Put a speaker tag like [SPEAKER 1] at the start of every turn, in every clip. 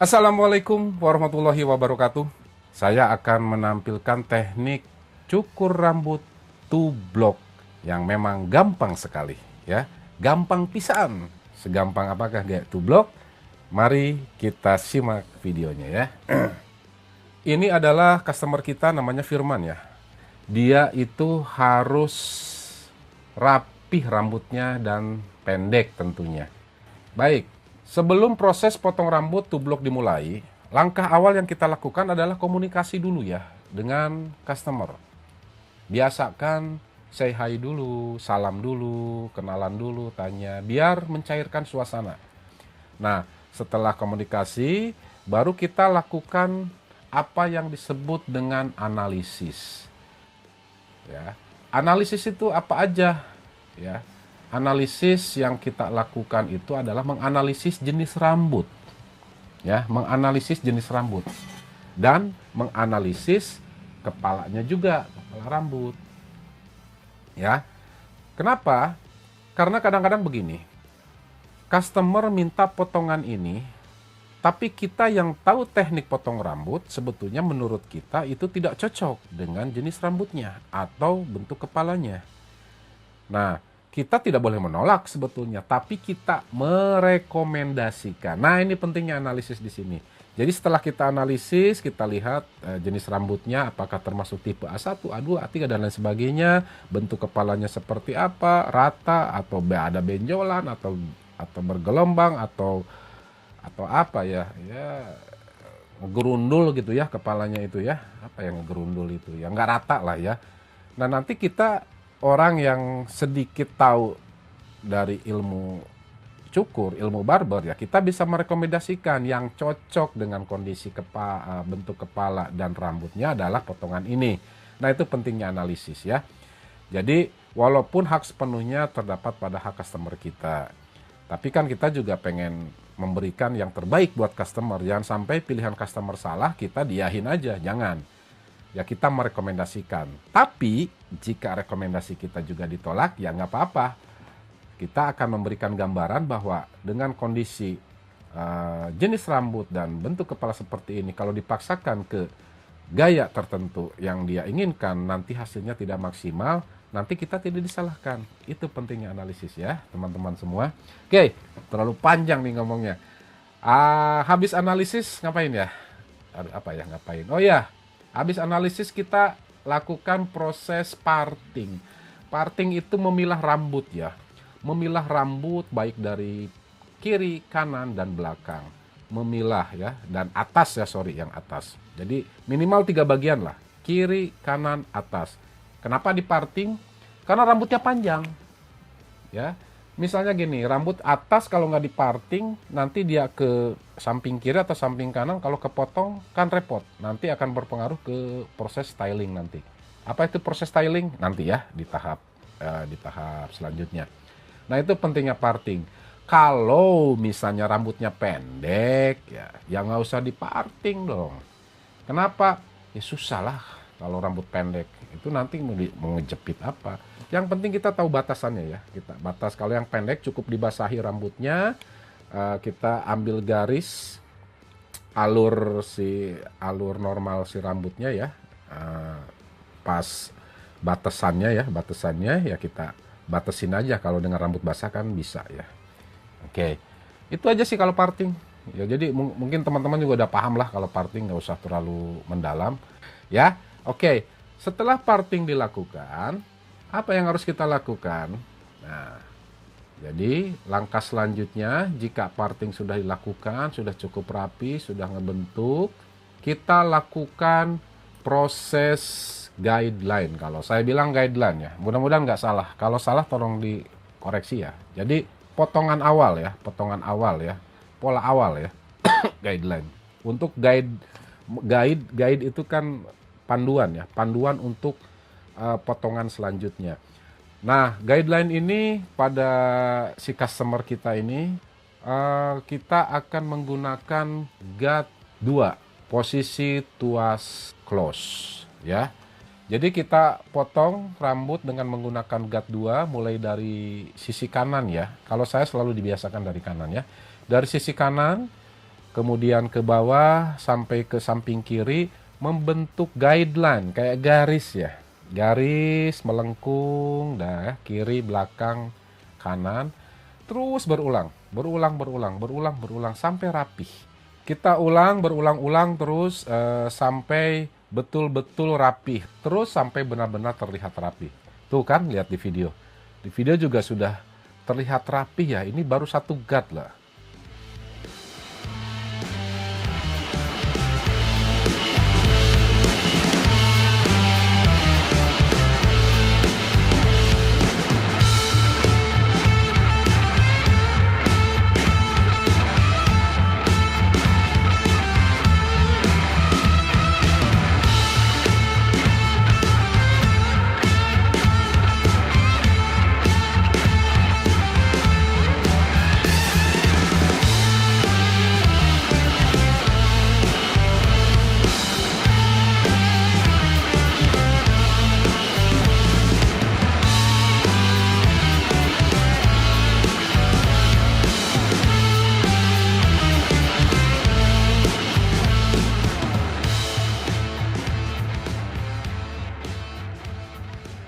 [SPEAKER 1] Assalamualaikum warahmatullahi wabarakatuh. Saya akan menampilkan teknik cukur rambut two block yang memang gampang sekali ya. Gampang pisan. Segampang apakah gaya two block? Mari kita simak videonya ya. Ini adalah customer kita namanya Firman ya. Dia itu harus rapih rambutnya dan pendek tentunya. Baik, sebelum proses potong rambut two block dimulai, langkah awal yang kita lakukan adalah komunikasi dulu ya dengan customer. Biasakan say hi dulu, salam dulu, kenalan dulu, tanya, biar mencairkan suasana. Nah, setelah komunikasi, baru kita lakukan apa yang disebut dengan analisis. Ya, analisis itu apa aja? Ya, analisis yang kita lakukan itu adalah menganalisis jenis rambut. Ya, menganalisis jenis rambut dan menganalisis kepalanya juga, kepala rambut. Ya. Kenapa? Karena kadang-kadang begini. Customer minta potongan ini, tapi kita yang tahu teknik potong rambut sebetulnya menurut kita itu tidak cocok dengan jenis rambutnya atau bentuk kepalanya. Nah, kita tidak boleh menolak sebetulnya, tapi kita merekomendasikan. Nah, ini pentingnya analisis di sini. Jadi setelah kita analisis, kita lihat jenis rambutnya, apakah termasuk tipe A1, A2, A3, dan lain sebagainya, bentuk kepalanya seperti apa, rata, atau ada benjolan, atau bergelombang, atau apa ya, ngegerundul gitu ya kepalanya itu ya, apa yang ngegerundul itu, ya nggak rata lah ya. Nah, nanti kita orang yang sedikit tahu dari ilmu cukur, ilmu barber ya, kita bisa merekomendasikan yang cocok dengan kondisi bentuk kepala dan rambutnya adalah potongan ini. Nah, itu pentingnya analisis ya. Jadi, walaupun hak sepenuhnya terdapat pada hak customer kita, tapi kan kita juga pengen memberikan yang terbaik buat customer. Jangan sampai pilihan customer salah, kita diahin aja, jangan. Ya, kita merekomendasikan. Tapi jika rekomendasi kita juga ditolak, ya nggak apa-apa. Kita akan memberikan gambaran bahwa dengan kondisi jenis rambut dan bentuk kepala seperti ini, kalau dipaksakan ke gaya tertentu yang dia inginkan, nanti hasilnya tidak maksimal, nanti kita tidak disalahkan. Itu pentingnya analisis ya, teman-teman semua. Oke, terlalu panjang nih ngomongnya. Habis analisis ngapain ya? Apa ya ngapain? Oh ya, habis analisis kita lakukan proses parting. Parting itu memilah rambut ya. Memilah rambut baik dari kiri, kanan, dan belakang. Memilah ya, dan atas ya, yang atas. Jadi minimal 3 bagian lah. Kiri, kanan, atas. Kenapa diparting? Karena rambutnya panjang. Ya. Misalnya gini, rambut atas kalau nggak diparting, nanti dia ke samping kiri atau samping kanan, kalau kepotong kan repot. Nanti akan berpengaruh ke proses styling nanti. Apa itu proses styling? Nanti ya, di tahap selanjutnya. Nah, itu pentingnya parting. Kalau misalnya rambutnya pendek, ya nggak usah diparting dong. Kenapa? Ya susah lah kalau rambut pendek. Itu nanti mau ngejepit apa. Yang penting kita tahu batasannya ya. Kita batas, kalau yang pendek cukup dibasahi rambutnya, kita ambil garis alur normal si rambutnya ya, pas batasannya ya kita batasin aja. Kalau dengan rambut basah kan bisa ya. Oke, itu aja sih kalau parting ya. Jadi mungkin teman-teman juga udah paham lah kalau parting, nggak usah terlalu mendalam ya. Oke, setelah parting dilakukan, apa yang harus kita lakukan? Nah, jadi langkah selanjutnya, jika parting sudah dilakukan, sudah cukup rapi, sudah ngebentuk, kita lakukan proses guideline. Kalau saya bilang guideline ya, mudah-mudahan nggak salah. Kalau salah tolong dikoreksi ya. Jadi potongan awal ya, pola awal ya, guideline. Untuk guide itu kan panduan ya, panduan untuk potongan selanjutnya. Nah, guideline ini pada si customer kita ini, kita akan menggunakan guard 2, posisi tuas close ya. Jadi kita potong rambut dengan menggunakan guard 2 mulai dari sisi kanan ya. Kalau saya selalu dibiasakan dari kanan ya. Dari sisi kanan kemudian ke bawah sampai ke samping kiri, membentuk guideline kayak garis ya. Garis melengkung, dah kiri, belakang, kanan, terus berulang sampai rapih. Kita ulang, berulang-ulang terus sampai betul-betul rapih, terus sampai benar-benar terlihat rapih. Tuh kan, lihat di video. Di video juga sudah terlihat rapih ya, ini baru satu guard lah.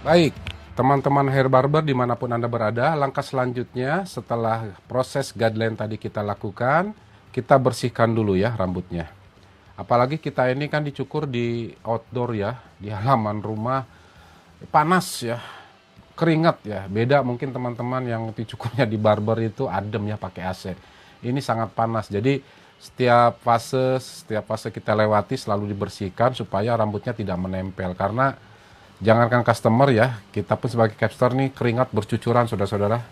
[SPEAKER 1] Baik, teman-teman hair barber dimanapun Anda berada, langkah selanjutnya setelah proses guideline tadi kita lakukan, kita bersihkan dulu ya rambutnya. Apalagi kita ini kan dicukur di outdoor ya, di halaman rumah, panas ya, keringat ya. Beda mungkin teman-teman yang dicukurnya di barber itu adem ya pakai AC. Ini sangat panas, jadi setiap fase kita lewati selalu dibersihkan supaya rambutnya tidak menempel, karena jangankan customer ya, kita pun sebagai capster nih keringat bercucuran saudara-saudara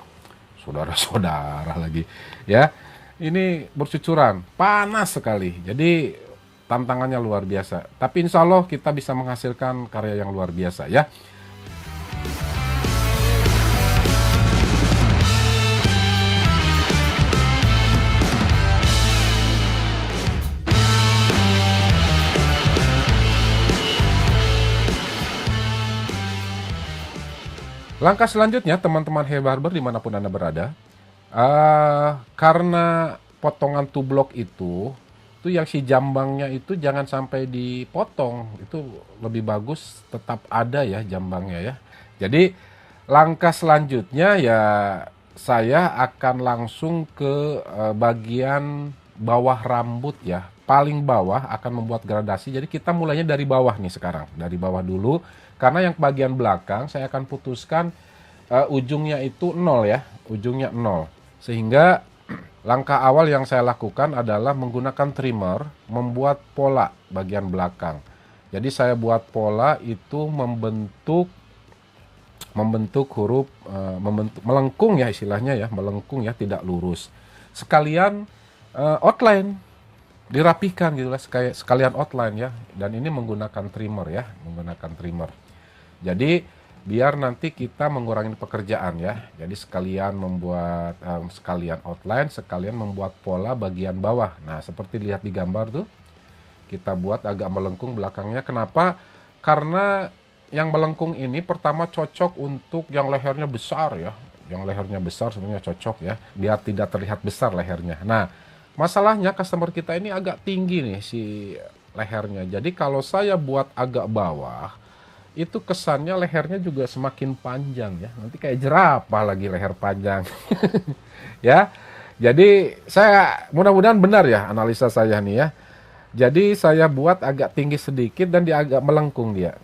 [SPEAKER 1] lagi ya. Ini bercucuran, panas sekali. Jadi tantangannya luar biasa. Tapi insya Allah kita bisa menghasilkan karya yang luar biasa ya. Langkah selanjutnya teman-teman hair barber dimanapun Anda berada, karena potongan tublok itu yang si jambangnya itu jangan sampai dipotong, itu lebih bagus tetap ada ya jambangnya ya. Jadi langkah selanjutnya ya saya akan langsung ke bagian bawah rambut ya, paling bawah akan membuat gradasi. Jadi kita mulainya dari bawah nih sekarang, dari bawah dulu. Karena yang bagian belakang saya akan putuskan ujungnya itu 0 ya, ujungnya 0. Sehingga langkah awal yang saya lakukan adalah menggunakan trimmer membuat pola bagian belakang. Jadi saya buat pola itu membentuk huruf, melengkung ya istilahnya ya, melengkung ya, tidak lurus. Sekalian outline dirapihkan gitu lah, sekalian outline ya. Dan ini menggunakan trimmer ya, menggunakan trimmer. Jadi biar nanti kita mengurangi pekerjaan ya. Jadi sekalian membuat sekalian outline, sekalian membuat pola bagian bawah. Nah, seperti lihat di gambar tuh. Kita buat agak melengkung belakangnya. Kenapa? Karena yang melengkung ini pertama cocok untuk yang lehernya besar ya. Yang lehernya besar sebenarnya cocok ya, biar tidak terlihat besar lehernya. Nah, masalahnya customer kita ini agak tinggi nih si lehernya. Jadi kalau saya buat agak bawah, itu kesannya lehernya juga semakin panjang ya. Nanti kayak jerapah lagi leher panjang. Ya. Jadi saya mudah-mudahan benar ya analisa saya nih ya. Jadi saya buat agak tinggi sedikit dan dia agak melengkung dia.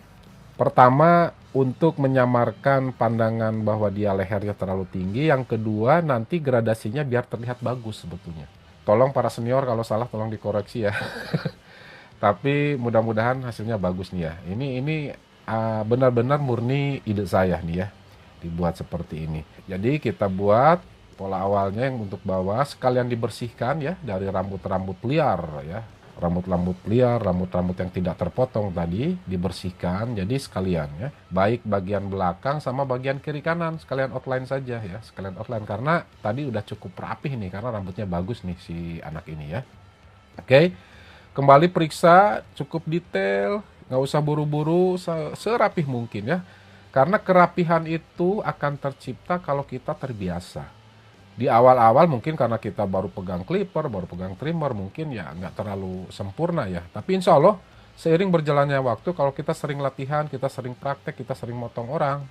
[SPEAKER 1] Pertama untuk menyamarkan pandangan bahwa dia lehernya terlalu tinggi. Yang kedua nanti gradasinya biar terlihat bagus sebetulnya. Tolong para senior kalau salah tolong dikoreksi ya. Tapi mudah-mudahan hasilnya bagus nih ya. Ini benar-benar murni ide saya nih ya, dibuat seperti ini. Jadi kita buat pola awalnya yang untuk bawah sekalian dibersihkan ya dari rambut-rambut liar ya, rambut-rambut liar, rambut-rambut yang tidak terpotong tadi dibersihkan. Jadi sekalian ya, baik bagian belakang sama bagian kiri kanan sekalian outline saja ya, sekalian outline karena tadi udah cukup rapih nih karena rambutnya bagus nih si anak ini ya. Oke, kembali periksa cukup detail. Nggak usah buru-buru, serapih mungkin ya. Karena kerapihan itu akan tercipta kalau kita terbiasa. Di awal-awal mungkin karena kita baru pegang clipper, baru pegang trimmer, mungkin ya nggak terlalu sempurna ya. Tapi insya Allah seiring berjalannya waktu, kalau kita sering latihan, kita sering praktek, kita sering motong orang,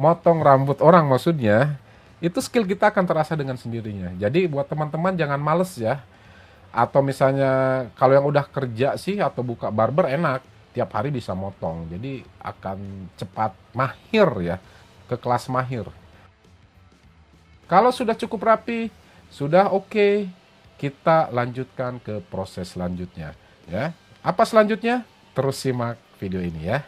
[SPEAKER 1] motong rambut orang maksudnya, itu skill kita akan terasa dengan sendirinya. Jadi buat teman-teman jangan males ya. Atau misalnya kalau yang udah kerja sih atau buka barber enak, tiap hari bisa motong. Jadi akan cepat mahir ya, ke kelas mahir. Kalau sudah cukup rapi, sudah oke, kita lanjutkan ke proses selanjutnya ya. Apa selanjutnya? Terus simak video ini ya.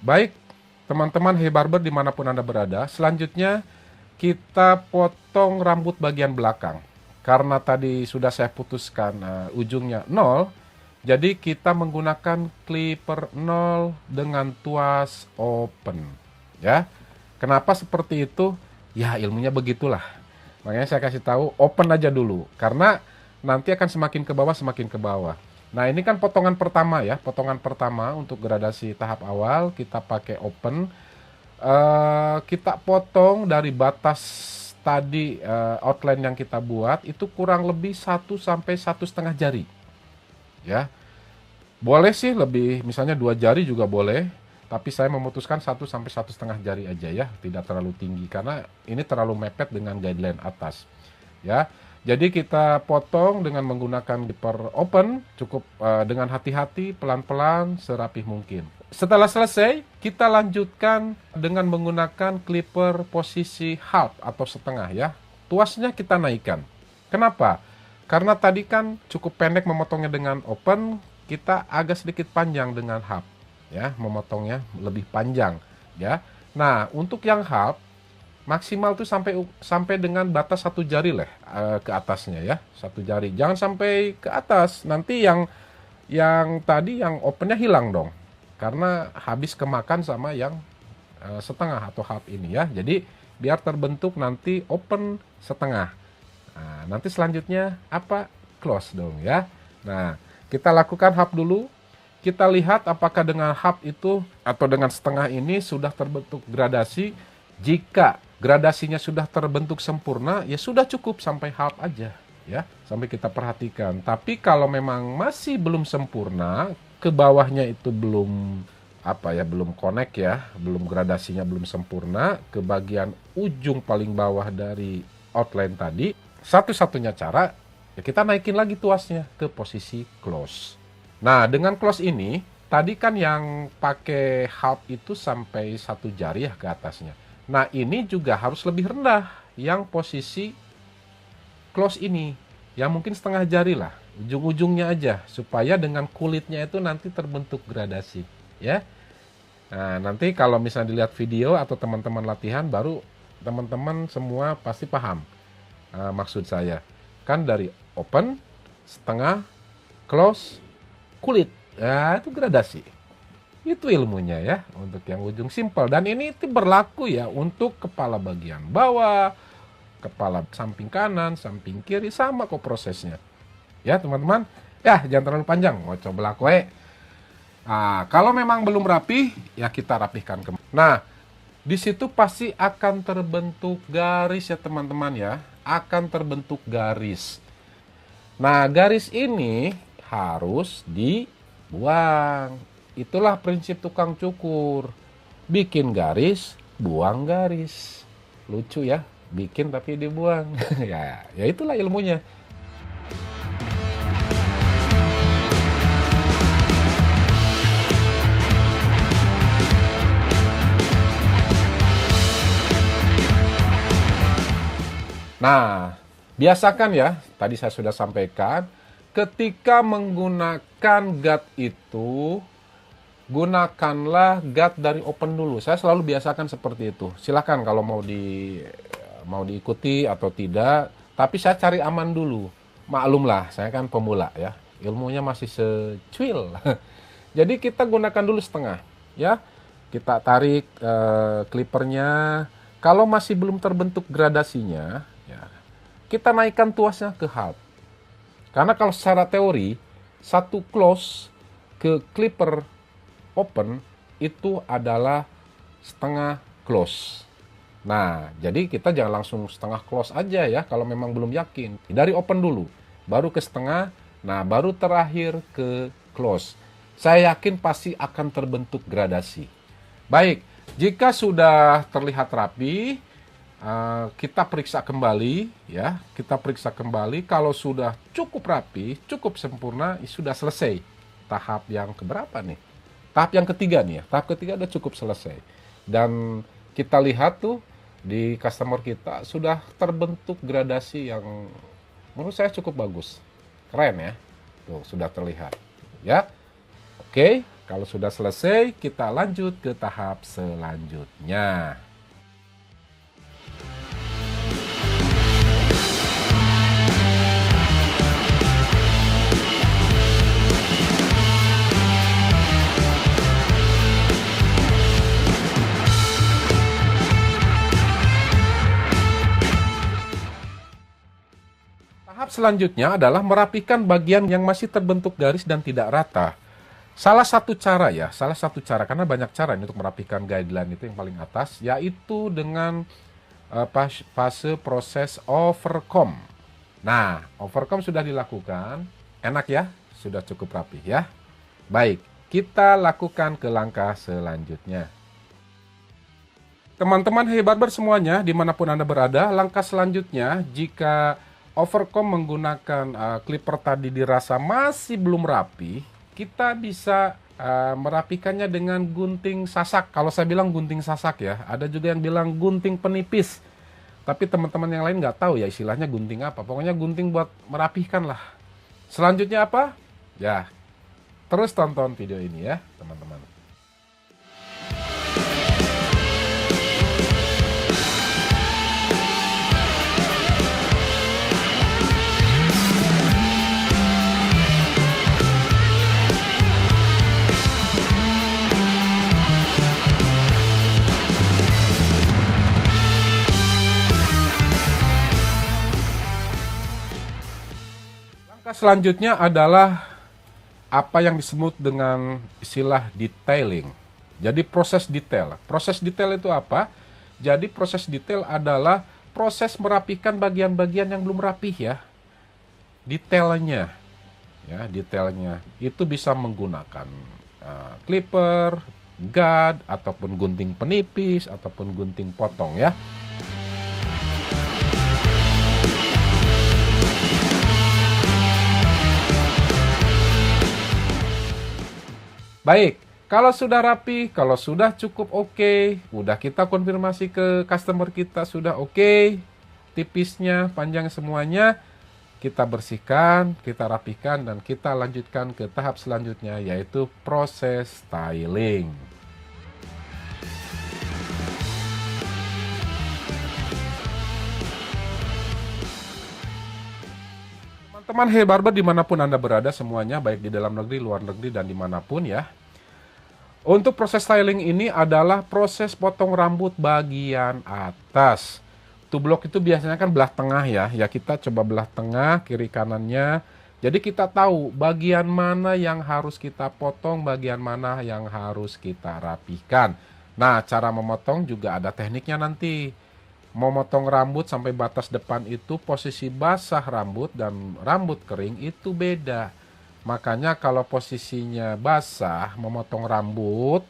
[SPEAKER 1] Baik, teman-teman Hey Barber dimanapun Anda berada, selanjutnya kita potong rambut bagian belakang. Karena tadi sudah saya putuskan ujungnya 0, jadi kita menggunakan clipper 0 dengan tuas open. Ya, kenapa seperti itu? Ya ilmunya begitulah. Makanya saya kasih tahu open aja dulu, karena nanti akan semakin ke bawah semakin ke bawah. Nah ini kan potongan pertama ya, potongan pertama untuk gradasi tahap awal kita pakai open. Kita potong dari batas tadi outline yang kita buat itu kurang lebih 1 sampai 1,5 jari. Ya, boleh sih lebih, misalnya 2 jari juga boleh. Tapi saya memutuskan 1 sampai 1,5 jari aja ya, tidak terlalu tinggi karena ini terlalu mepet dengan guideline atas. Ya. Jadi kita potong dengan menggunakan clipper open, cukup dengan hati-hati, pelan-pelan, serapih mungkin. Setelah selesai, kita lanjutkan dengan menggunakan clipper posisi half atau setengah ya. Tuasnya kita naikkan. Kenapa? Karena tadi kan cukup pendek memotongnya dengan open, kita agak sedikit panjang dengan half ya, memotongnya lebih panjang ya. Nah, untuk yang half maksimal tuh sampai dengan batas 1 jari lah ke atasnya ya, 1 jari. Jangan sampai ke atas, nanti yang tadi yang opennya hilang dong, karena habis kemakan sama yang setengah atau half ini ya. Jadi biar terbentuk nanti open setengah. Nah, nanti selanjutnya apa? Close dong ya. Nah, kita lakukan half dulu. Kita lihat apakah dengan half itu atau dengan setengah ini sudah terbentuk gradasi. Jika gradasinya sudah terbentuk sempurna, ya sudah cukup sampai half aja ya, sampai kita perhatikan. Tapi kalau memang masih belum sempurna, ke bawahnya itu belum belum connect ya, belum gradasinya belum sempurna, ke bagian ujung paling bawah dari outline tadi, satu-satunya cara ya kita naikin lagi tuasnya ke posisi close. Nah, dengan close ini Tadi kan yang pakai half itu sampai 1 jari ya ke atasnya. Nah, ini juga harus lebih rendah, yang posisi close ini, yang mungkin setengah jari lah, ujung-ujungnya aja, supaya dengan kulitnya itu nanti terbentuk gradasi, ya. Nah, nanti kalau misalnya dilihat video atau teman-teman latihan, baru teman-teman semua pasti paham maksud saya. Kan dari open, setengah, close, kulit. Nah, itu gradasi. Itu ilmunya ya, untuk yang ujung simple. Dan ini itu berlaku ya untuk kepala bagian bawah, kepala samping kanan, samping kiri, sama kok prosesnya. Ya teman-teman, ya jangan terlalu panjang, mau coba lakuin. Nah, kalau memang belum rapi, ya kita rapihkan kembali. Nah, di situ pasti akan terbentuk garis ya teman-teman ya, akan terbentuk garis. Nah, garis ini harus dibuang. Itulah prinsip tukang cukur. Bikin garis, buang garis. Lucu ya, bikin tapi dibuang. Ya itulah ilmunya. Nah, biasakan ya, tadi saya sudah sampaikan, ketika menggunakan guard itu, gunakanlah guard dari open dulu. Saya selalu biasakan seperti itu. Silahkan kalau mau diikuti atau tidak, tapi saya cari aman dulu. Maklumlah, saya kan pemula ya, ilmunya masih secuil. Jadi kita gunakan dulu setengah, ya. Kita tarik clippernya. Kalau masih belum terbentuk gradasinya, ya, kita naikkan tuasnya ke half. Karena kalau secara teori, satu close ke clipper open itu adalah setengah close. Nah, jadi kita jangan langsung setengah close aja ya kalau memang belum yakin. Dari open dulu, baru ke setengah, nah baru terakhir ke close. Saya yakin pasti akan terbentuk gradasi. Baik, jika sudah terlihat rapi, kita periksa kembali ya. Kita periksa kembali kalau sudah cukup rapi, cukup sempurna, sudah selesai. Tahap yang keberapa nih? Tahap yang ketiga nih ya. Tahap ketiga udah cukup selesai. Dan kita lihat tuh di customer kita sudah terbentuk gradasi yang menurut saya cukup bagus. Keren ya. Tuh, sudah terlihat. Ya. Oke, kalau sudah selesai, kita lanjut ke tahap selanjutnya. Tahap selanjutnya adalah merapikan bagian yang masih terbentuk garis dan tidak rata. Salah satu cara karena banyak cara untuk merapikan guideline itu yang paling atas, yaitu dengan fase proses overcomb. Nah, overcomb sudah dilakukan, enak ya, sudah cukup rapi ya. Baik, kita lakukan ke langkah selanjutnya. Teman-teman Hey Barber semuanya, dimanapun Anda berada, langkah selanjutnya jika overcomb menggunakan clipper tadi dirasa masih belum rapi, kita bisa merapikannya dengan gunting sasak. Kalau saya bilang gunting sasak ya, ada juga yang bilang gunting penipis. Tapi teman-teman yang lain nggak tahu ya istilahnya gunting apa. Pokoknya gunting buat merapihkan lah. Selanjutnya apa? Ya, terus tonton video ini ya teman-teman. Selanjutnya adalah apa yang disebut dengan istilah detailing. Jadi proses detail. Proses detail itu apa? Jadi proses detail adalah proses merapikan bagian-bagian yang belum rapih ya. Detailnya. Ya, detailnya itu bisa menggunakan clipper, guard ataupun gunting penipis ataupun gunting potong ya. Baik, kalau sudah rapi, kalau sudah cukup oke, udah kita konfirmasi ke customer kita sudah oke, tipisnya, panjang semuanya, kita bersihkan, kita rapikan, dan kita lanjutkan ke tahap selanjutnya, yaitu proses styling. Teman-teman Hey Barber dimanapun Anda berada semuanya, baik di dalam negeri, luar negeri, dan dimanapun ya. Untuk proses styling ini adalah proses potong rambut bagian atas. Tublok itu biasanya kan belah tengah ya. Ya kita coba belah tengah, kiri kanannya. Jadi kita tahu bagian mana yang harus kita potong, bagian mana yang harus kita rapihkan. Nah, cara memotong juga ada tekniknya nanti. Memotong rambut sampai batas depan itu posisi basah rambut dan rambut kering itu beda. Makanya kalau posisinya basah memotong rambut,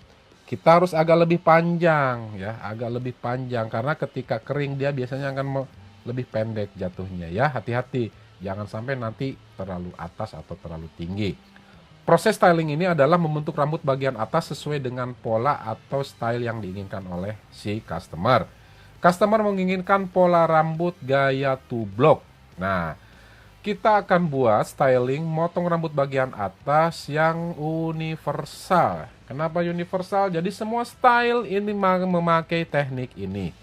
[SPEAKER 1] kita harus agak lebih panjang ya, agak lebih panjang karena ketika kering dia biasanya akan lebih pendek jatuhnya ya. Hati-hati, jangan sampai nanti terlalu atas atau terlalu tinggi. Proses styling ini adalah membentuk rambut bagian atas sesuai dengan pola atau style yang diinginkan oleh si customer. Customer menginginkan pola rambut gaya tublok. Nah, kita akan buat styling motong rambut bagian atas yang universal. Kenapa universal? Jadi semua style ini memakai teknik ini.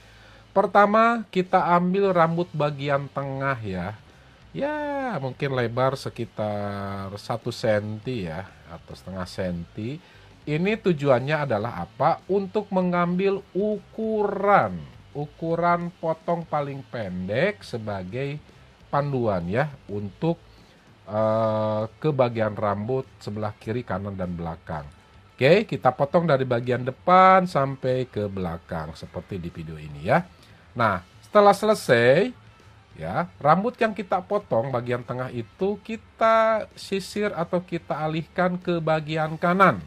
[SPEAKER 1] Pertama, kita ambil rambut bagian tengah ya. Ya, mungkin lebar sekitar 1 cm ya, atau setengah senti. Ini tujuannya adalah apa? Untuk mengambil ukuran potong paling pendek sebagai panduan ya untuk ke bagian rambut sebelah kiri, kanan, dan belakang. Oke, kita potong dari bagian depan sampai ke belakang seperti di video ini ya. Nah, setelah selesai ya, rambut yang kita potong bagian tengah itu kita sisir atau kita alihkan ke bagian kanan.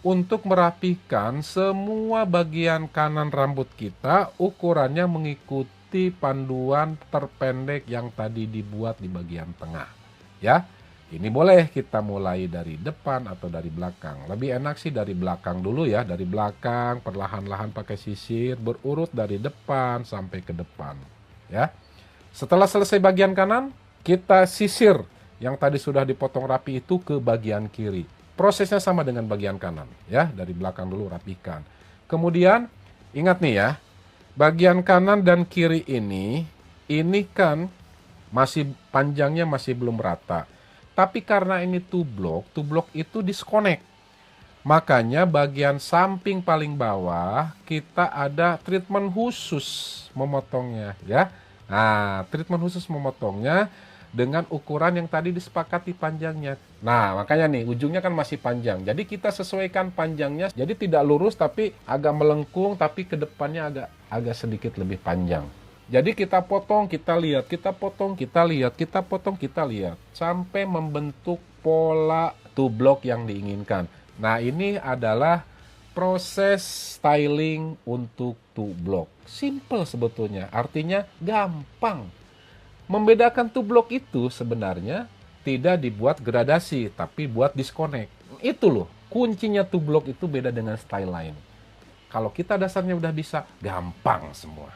[SPEAKER 1] Untuk merapikan semua bagian kanan rambut kita, ukurannya mengikuti panduan terpendek yang tadi dibuat di bagian tengah. Ya, ini boleh kita mulai dari depan atau dari belakang. Lebih enak sih dari belakang dulu ya, dari belakang perlahan-lahan pakai sisir, berurut dari depan sampai ke depan. Ya, setelah selesai bagian kanan, kita sisir yang tadi sudah dipotong rapi itu ke bagian kiri. Prosesnya sama dengan bagian kanan ya, dari belakang dulu rapikan. Kemudian ingat nih ya, bagian kanan dan kiri ini kan masih panjangnya masih belum rata. Tapi karena ini tublok itu disconnect. Makanya bagian samping paling bawah kita ada treatment khusus memotongnya ya. Nah, treatment khusus memotongnya dengan ukuran yang tadi disepakati panjangnya. Nah, makanya nih ujungnya kan masih panjang. Jadi kita sesuaikan panjangnya. Jadi tidak lurus tapi agak melengkung, tapi ke depannya agak sedikit lebih panjang. Jadi kita potong, kita lihat, kita potong, kita lihat, kita potong, kita lihat sampai membentuk pola tublok yang diinginkan. Nah, ini adalah proses styling untuk tublok. Simple sebetulnya, artinya gampang. Membedakan tublok itu sebenarnya tidak dibuat gradasi, tapi buat disconnect. Itu loh, kuncinya tublok itu beda dengan style lain. Kalau kita dasarnya udah bisa, gampang semua.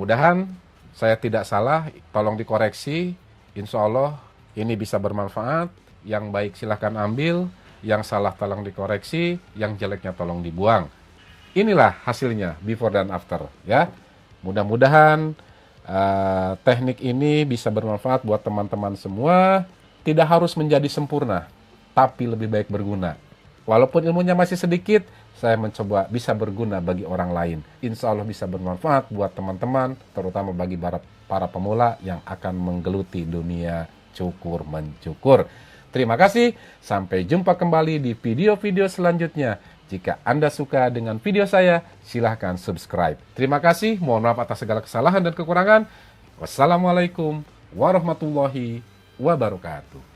[SPEAKER 1] Mudah-mudahan saya tidak salah, tolong dikoreksi. Insya Allah ini bisa bermanfaat. Yang baik silahkan ambil, yang salah tolong dikoreksi, yang jeleknya tolong dibuang. Inilah hasilnya before dan after ya. Mudah-mudahan teknik ini bisa bermanfaat buat teman-teman semua. Tidak harus menjadi sempurna, tapi lebih baik berguna. Walaupun ilmunya masih sedikit, saya mencoba bisa berguna bagi orang lain. Insya Allah bisa bermanfaat buat teman-teman, terutama bagi para pemula yang akan menggeluti dunia cukur-mencukur. Terima kasih, sampai jumpa kembali di video-video selanjutnya. Jika Anda suka dengan video saya, silahkan subscribe. Terima kasih, mohon maaf atas segala kesalahan dan kekurangan. Wassalamualaikum warahmatullahi wabarakatuh.